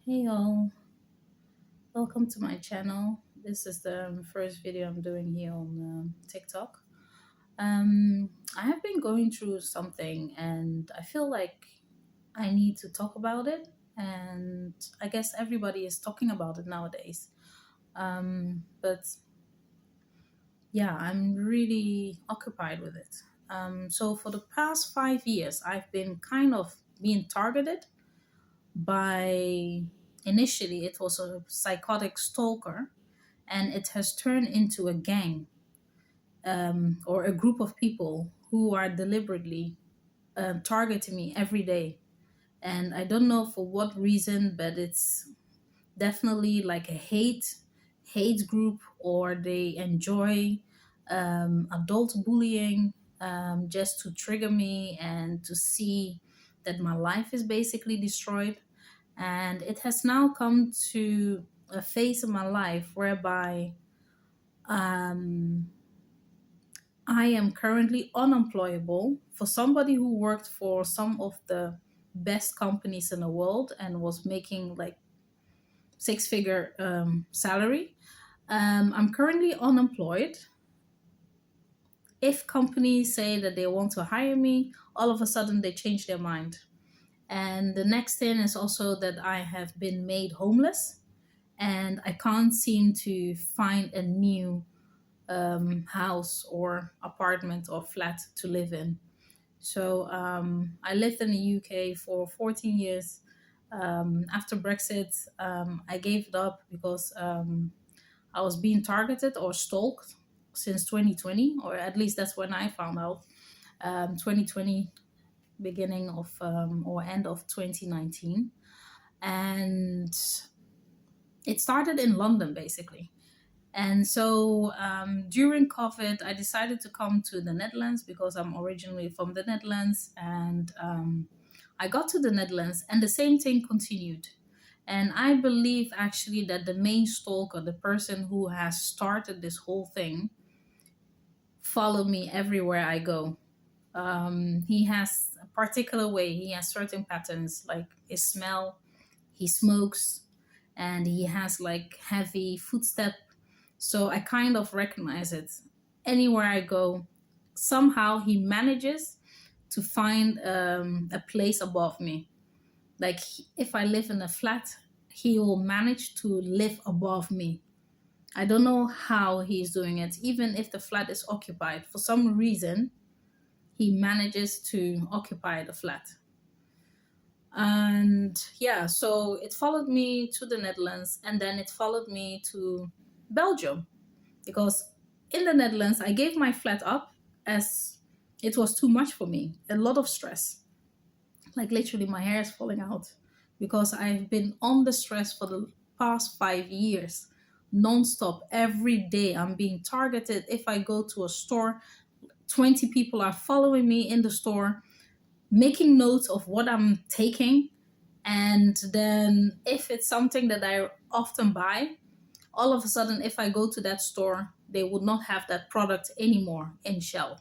Hey all, welcome to my channel. This is the first video I'm doing here on TikTok. I have been going through something and I feel like I need to talk about it, and I guess everybody is talking about it nowadays. But yeah, I'm really occupied with it. So for the past 5 years, I've been kind of being targeted by, initially it was a psychotic stalker, and it has turned into a gang, or a group of people who are deliberately targeting me every day. And I don't know for what reason, but it's definitely like a hate group, or they enjoy adult bullying, just to trigger me and to see that my life is basically destroyed. And it has now come to a phase of my life whereby um, I am currently unemployable, for somebody who worked for some of the best companies in the world and was making like six-figure salary. I'm currently unemployed. If companies say that they want to hire me, all of a sudden they change their mind. And the next thing is also that I have been made homeless, and I can't seem to find a new house or apartment or flat to live in. So I lived in the UK for 14 years. After Brexit, I gave it up because I was being targeted or stalked since 2020, or at least that's when I found out. 2020, beginning of or end of 2019. And it started in London basically. And so during COVID, I decided to come to the Netherlands because I'm originally from the Netherlands. And I got to the Netherlands and the same thing continued. And I believe actually that the main stalker, the person who has started this whole thing, followed me everywhere I go. He has a particular way, he has certain patterns, like his smell, he smokes, and he has like heavy footstep. So I kind of recognize it. Anywhere I go, somehow he manages to find a place above me. Like if I live in a flat, he will manage to live above me. I don't know how he's doing it. Even if the flat is occupied, for some reason, he manages to occupy the flat. And yeah, so it followed me to the Netherlands, and then it followed me to Belgium, because in the Netherlands I gave my flat up as it was too much for me, a lot of stress. Like literally my hair is falling out because I've been on the stress for the past 5 years, non-stop. Every day I'm being targeted. If I go to a store, 20 people are following me in the store, making notes of what I'm taking. And then if it's something that I often buy, all of a sudden, if I go to that store, they would not have that product anymore in shelf.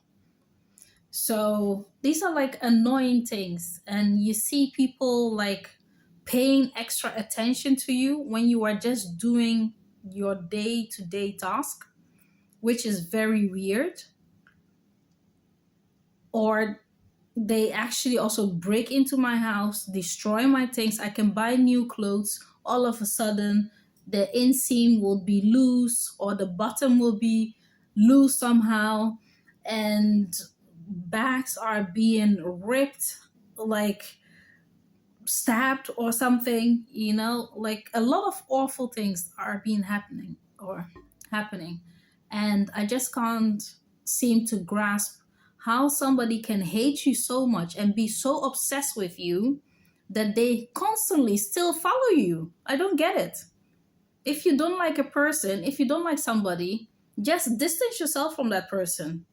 So these are like annoying things. And you see people like paying extra attention to you when you are just doing your day to day task, which is very weird. Or they actually also break into my house, destroy my things. I can buy new clothes. All of a sudden, the inseam will be loose, or the bottom will be loose somehow, and bags are being ripped, like stabbed or something. Like a lot of awful things are being happening, and I just can't seem to grasp how somebody can hate you so much and be so obsessed with you that they constantly still follow you. I don't get it. If you don't like a person, if you don't like somebody, just distance yourself from that person.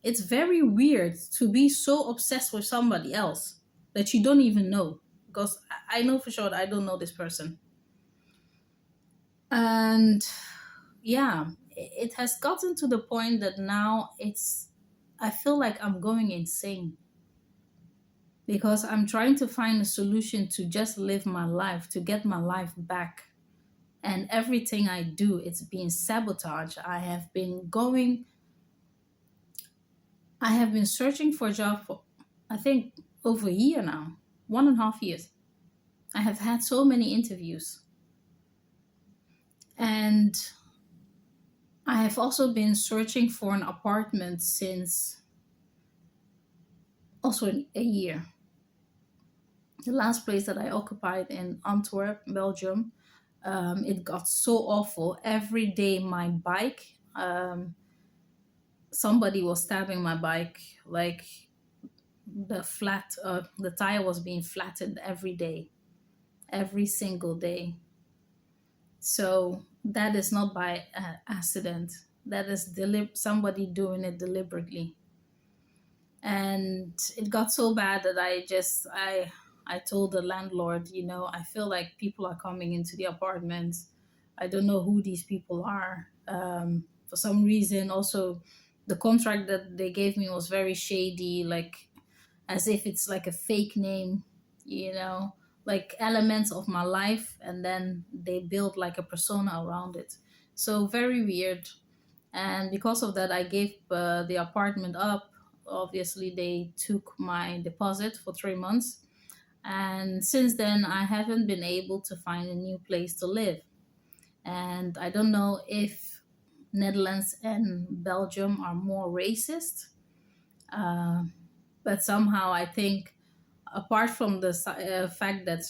It's very weird to be so obsessed with somebody else that you don't even know. Because I know for sure that I don't know this person. And yeah, it has gotten to the point that now I feel like I'm going insane. because I'm trying to find a solution to just live my life, to get my life back. And everything I do, it's being sabotaged. I have been searching for a job for, I think, over a year now, 1.5 years. I have had so many interviews. And I have also been searching for an apartment since also a year. The last place that I occupied in Antwerp, Belgium, it got so awful. Every day, my bike, somebody was stabbing my bike. Like the tire was being flattened every day, every single day. So that is not by accident. That is somebody doing it deliberately. And it got so bad that I told the landlord, I feel like people are coming into the apartment. I don't know who these people are. For some reason, also the contract that they gave me was very shady, like as if it's like a fake name, you know like elements of my life, and then they build like a persona around it. So very weird. And because of that, I gave the apartment up. Obviously, they took my deposit for 3 months, and since then I haven't been able to find a new place to live. And I don't know if Netherlands and Belgium are more racist, uh, but somehow I think, apart from the fact that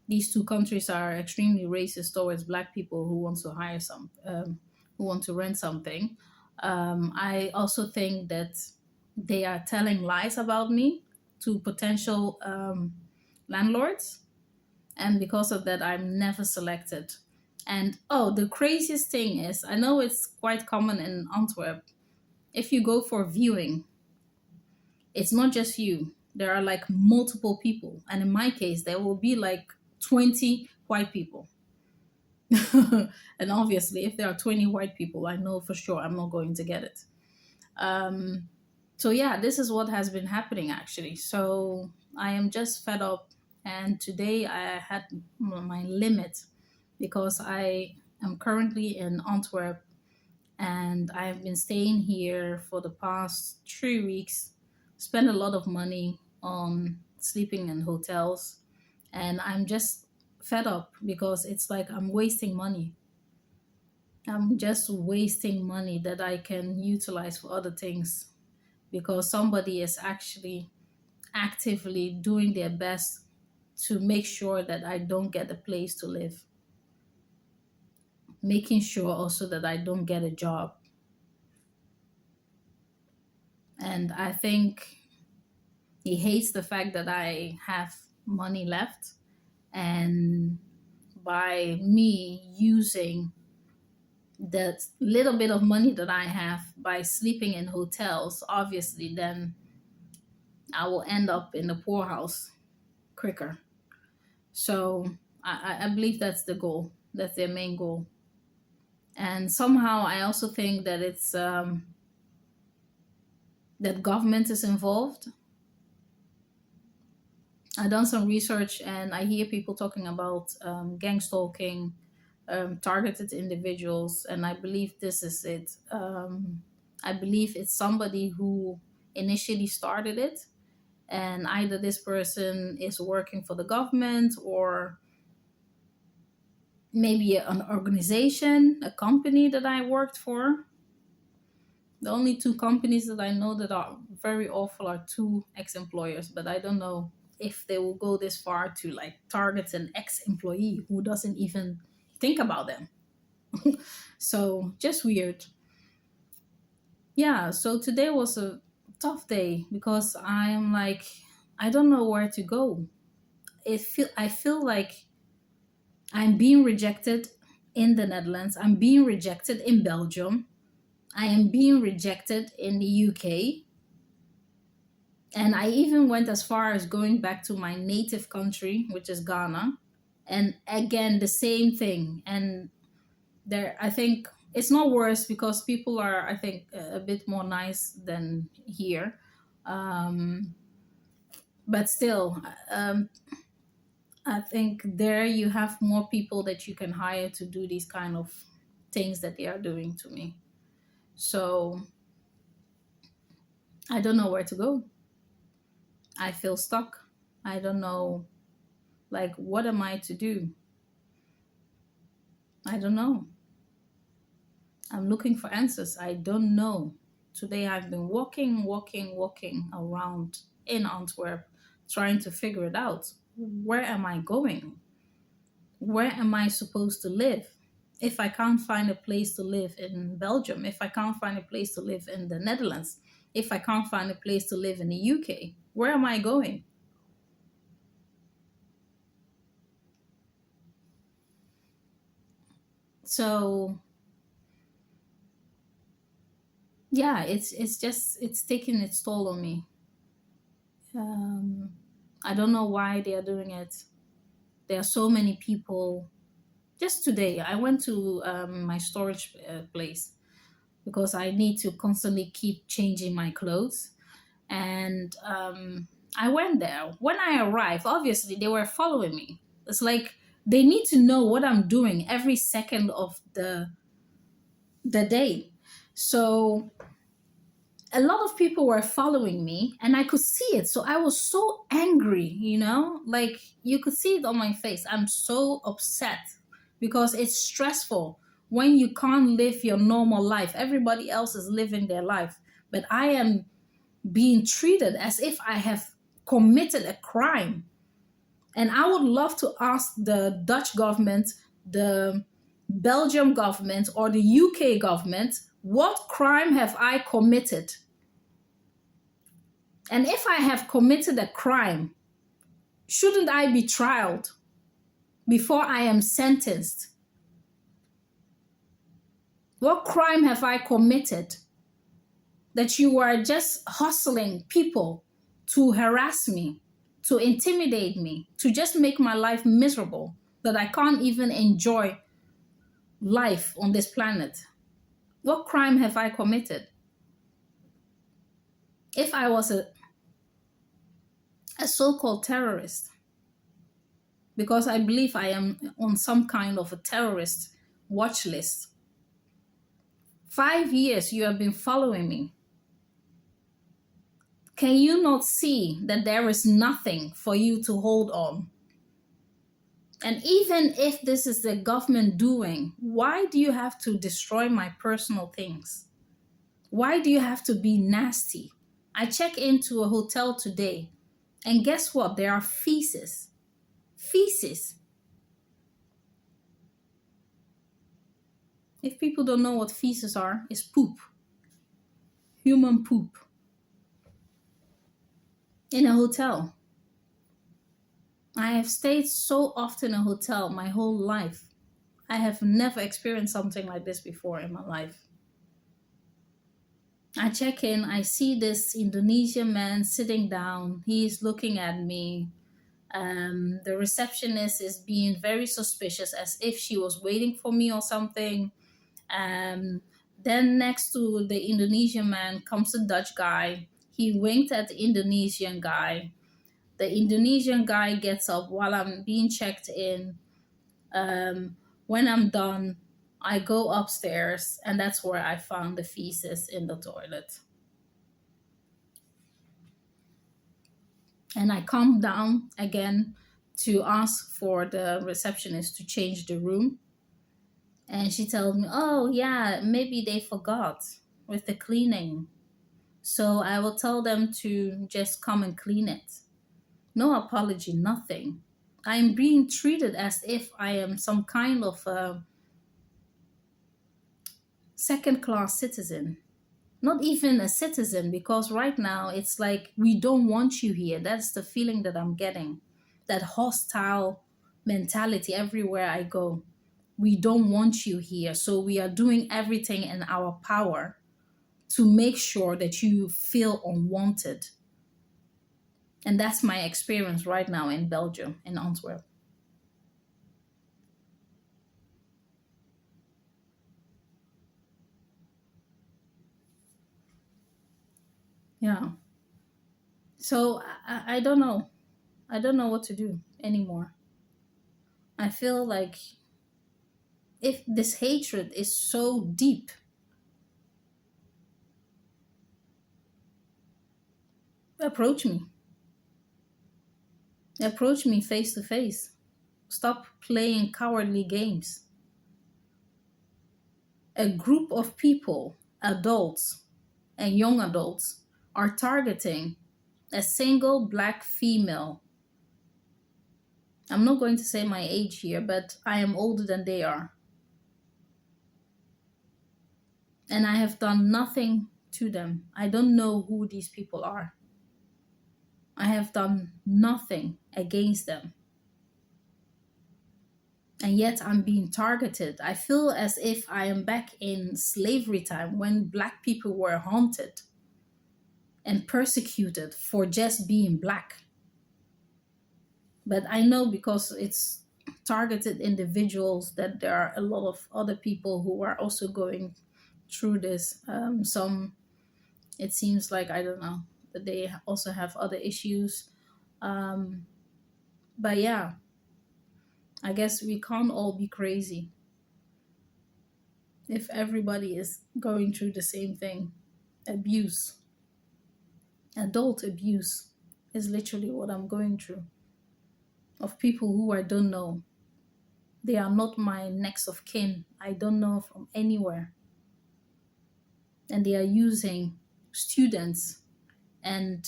these two countries are extremely racist towards black people who want to who want to rent something. I also think that they are telling lies about me to potential landlords, and because of that, I'm never selected. And oh, the craziest thing is, I know it's quite common in Antwerp. If you go for viewing, it's not just you. There are like multiple people, and in my case, there will be like 20 white people. And obviously, if there are 20 white people, I know for sure I'm not going to get it. Um, so, yeah, this is what has been happening actually. So, I am just fed up. And today I had my limit because I am currently in Antwerp, and I've been staying here for the past 3 weeks, spent a lot of money on sleeping in hotels, and I'm just fed up because it's like I'm wasting money. I'm just wasting money that I can utilize for other things, because somebody is actually actively doing their best to make sure that I don't get a place to live, making sure also that I don't get a job. And I think he hates the fact that I have money left. And by me using that little bit of money that I have by sleeping in hotels, obviously, then I will end up in the poorhouse quicker. So I believe that's the goal. That's their main goal. And somehow I also think that it's that government is involved. I've done some research and I hear people talking about gangstalking, targeted individuals, and I believe this is it. I believe it's somebody who initially started it, and either this person is working for the government or maybe an organization, a company that I worked for. The only two companies that I know that are very awful are two ex-employers, but I don't know if they will go this far to like target an ex-employee who doesn't even think about them. So just weird. Yeah, so today was a tough day because I am like, I don't know where to go. I feel like I'm being rejected in the Netherlands. I'm being rejected in Belgium. I am being rejected in the UK. And I even went as far as going back to my native country, which is Ghana. And again, the same thing. And there, I think it's not worse because people are, I think, a bit more nice than here. Um, But still, um, I think there you have more people that you can hire to do these kind of things that they are doing to me. So I don't know where to go. I feel stuck. I don't know, like, what am I to do? I don't know. I'm looking for answers. I don't know. Today I've been walking around in Antwerp trying to figure it out. Where am I going? Where am I supposed to live? If I can't find a place to live in Belgium, if I can't find a place to live in the Netherlands, if I can't find a place to live in the UK, where am I going? So yeah, it's taking its toll on me. Um, I don't know why they are doing it. There are so many people. Just today, I went to my storage place because I need to constantly keep changing my clothes. And I went there. When I arrived, obviously they were following me. It's like they need to know what I'm doing every second of the day. So a lot of people were following me and I could see it. So I was so angry, like you could see it on my face. I'm so upset because it's stressful when you can't live your normal life. Everybody else is living their life, but I am being treated as if I have committed a crime. And I would love to ask the Dutch government, the Belgium government, or the UK government, what crime have I committed? And if I have committed a crime, shouldn't I be trialed before I am sentenced? What crime have I committed that you are just hustling people to harass me, to intimidate me, to just make my life miserable, that I can't even enjoy life on this planet? What crime have I committed? If I was a so-called terrorist, because I believe I am on some kind of a terrorist watch list. 5 years you have been following me. Can you not see that there is nothing for you to hold on? And even if this is the government doing, why do you have to destroy my personal things? Why do you have to be nasty? I check into a hotel today, and guess what? There are feces. Feces. If people don't know what feces are, it's poop. Human poop. In a hotel. I have stayed so often in a hotel my whole life. I have never experienced something like this before in my life. I check in, I see this Indonesian man sitting down. He's looking at me. The receptionist is being very suspicious as if she was waiting for me or something. Um, then next to the Indonesian man comes a Dutch guy. He winked at the Indonesian guy. The Indonesian guy gets up while I'm being checked in. When I'm done, I go upstairs, and that's where I found the feces in the toilet. And I come down again to ask for the receptionist to change the room. And she tells me, oh, yeah, maybe they forgot with the cleaning. So I will tell them to just come and clean it. No apology, nothing. I'm being treated as if I am some kind of a second class citizen. Not even a citizen, because right now it's like we don't want you here. That's the feeling that I'm getting. That hostile mentality everywhere I go. We don't want you here. So we are doing everything in our power to make sure that you feel unwanted. And that's my experience right now in Belgium, in Antwerp. Yeah. So I don't know. I don't know what to do anymore. I feel like if this hatred is so deep, approach me. Approach me face to face. Stop playing cowardly games. A group of people, adults and young adults, are targeting a single black female. I'm not going to say my age here, but I am older than they are. And I have done nothing to them. I don't know who these people are. I have done nothing against them. And yet I'm being targeted. I feel as if I am back in slavery time when black people were haunted and persecuted for just being black. But I know because it's targeted individuals that there are a lot of other people who are also going through this. Some, it seems like, I don't know, that they also have other issues. Um, but yeah, I guess we can't all be crazy if everybody is going through the same thing. Abuse, adult abuse is literally what I'm going through, of people who I don't know. They are not my next of kin. I don't know from anywhere. And they are using students and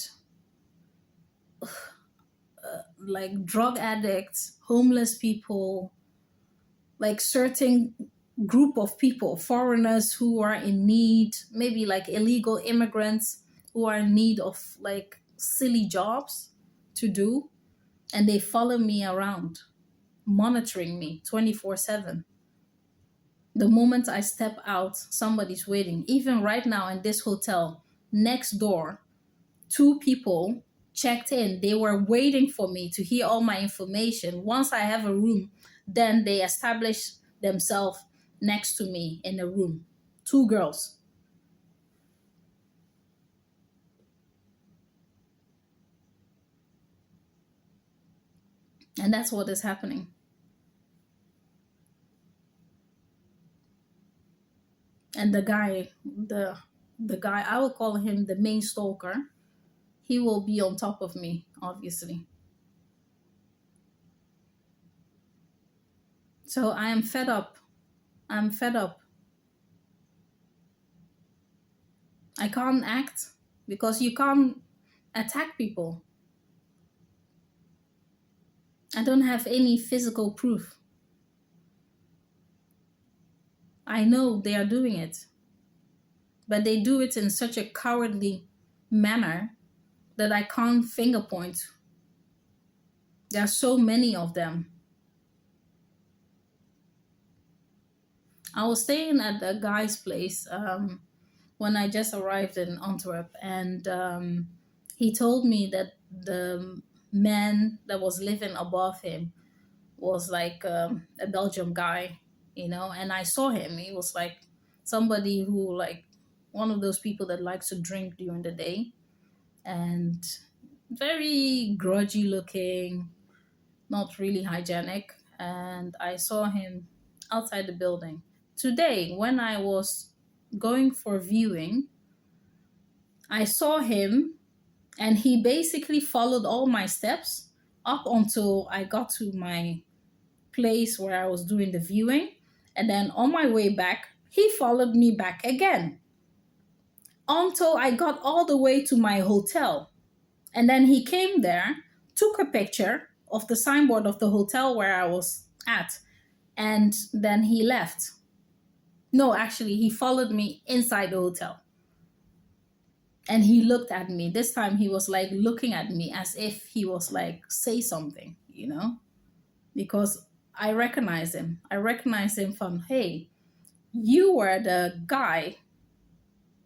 like drug addicts, homeless people, like certain group of people, foreigners who are in need, maybe like illegal immigrants who are in need of like silly jobs to do. And they follow me around, monitoring me 24/7. The moment I step out, somebody's waiting. Even right now in this hotel, next door, two people checked in. They were waiting for me to hear all my information. Once I have a room, then they establish themselves next to me in a room. Two girls. And that's what is happening. And the guy, I will call him the main stalker. He will be on top of me, obviously. So I am fed up. I'm fed up. I can't act because you can't attack people. I don't have any physical proof. I know they are doing it, but they do it in such a cowardly manner that I can't finger point. There are so many of them. I was staying at a guy's place when I just arrived in Antwerp, and he told me that the man that was living above him was like a Belgium guy, and I saw him. He was like somebody who, like, one of those people that likes to drink during the day and very grudgy looking, not really hygienic. And I saw him outside the building. Today, when I was going for viewing, I saw him and he basically followed all my steps up until I got to my place where I was doing the viewing. And then on my way back, he followed me back again until I got all the way to my hotel. And then he came there, took a picture of the signboard of the hotel where I was at, and then he left. No, actually, he followed me inside the hotel. And he looked at me. This time he was like looking at me as if he was like, say something, because I recognize him. I recognize him from, hey, you were the guy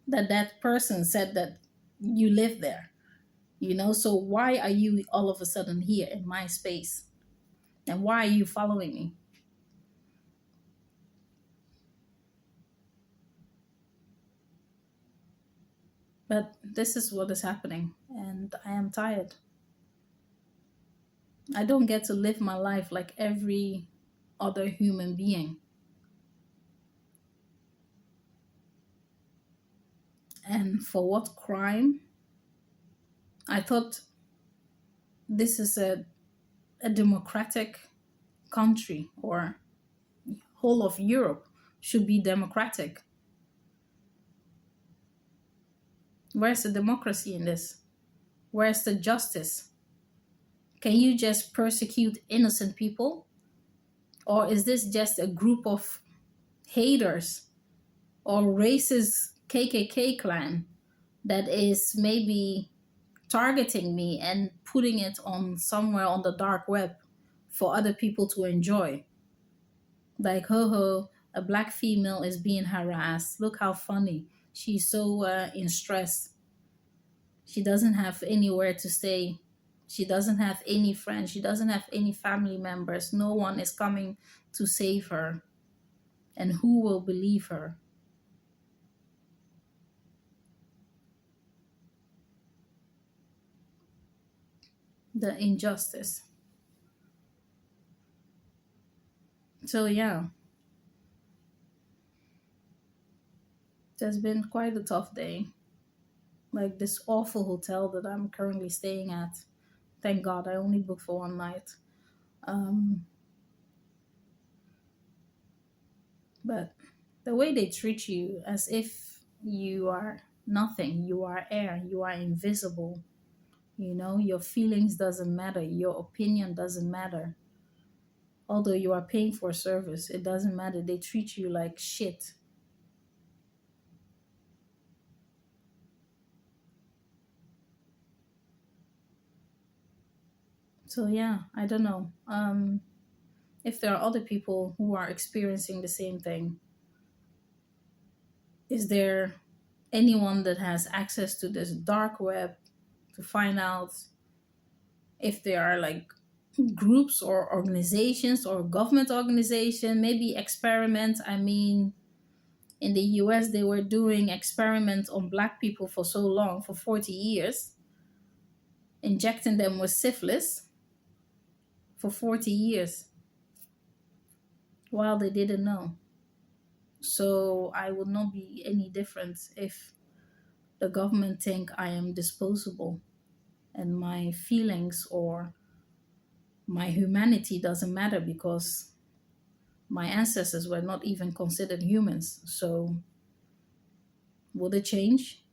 that person said that you live there, so why are you all of a sudden here in my space? And why are you following me? But this is what is happening, and I am tired. I don't get to live my life like every other human being. And for what crime? I thought this is a democratic country, or whole of Europe should be democratic. Where's the democracy in this? Where's the justice? Can you just persecute innocent people? Or is this just a group of haters or racist KKK clan that is maybe targeting me and putting it on somewhere on the dark web for other people to enjoy? Like, ho ho, a black female is being harassed. Look how funny. She's so in stress. She doesn't have anywhere to stay. She doesn't have any friends. She doesn't have any family members. No one is coming to save her. And who will believe her? The injustice. So, yeah, it has been quite a tough day. Like this awful hotel that I'm currently staying at. Thank God I only booked for one night. Um, but the way they treat you as if you are nothing, you are air, you are invisible. Your feelings doesn't matter, your opinion doesn't matter. Although you are paying for service, it doesn't matter. They treat you like shit. So yeah, I don't know. If there are other people who are experiencing the same thing, is there anyone that has access to this dark web to find out if there are like groups or organizations or government organization, maybe experiment? I mean, in the US they were doing experiments on black people for so long, for 40 years, injecting them with syphilis for 40 years while they didn't know. So I would not be any different if the government think I am disposable and my feelings or my humanity doesn't matter, because my ancestors were not even considered humans. So will it change?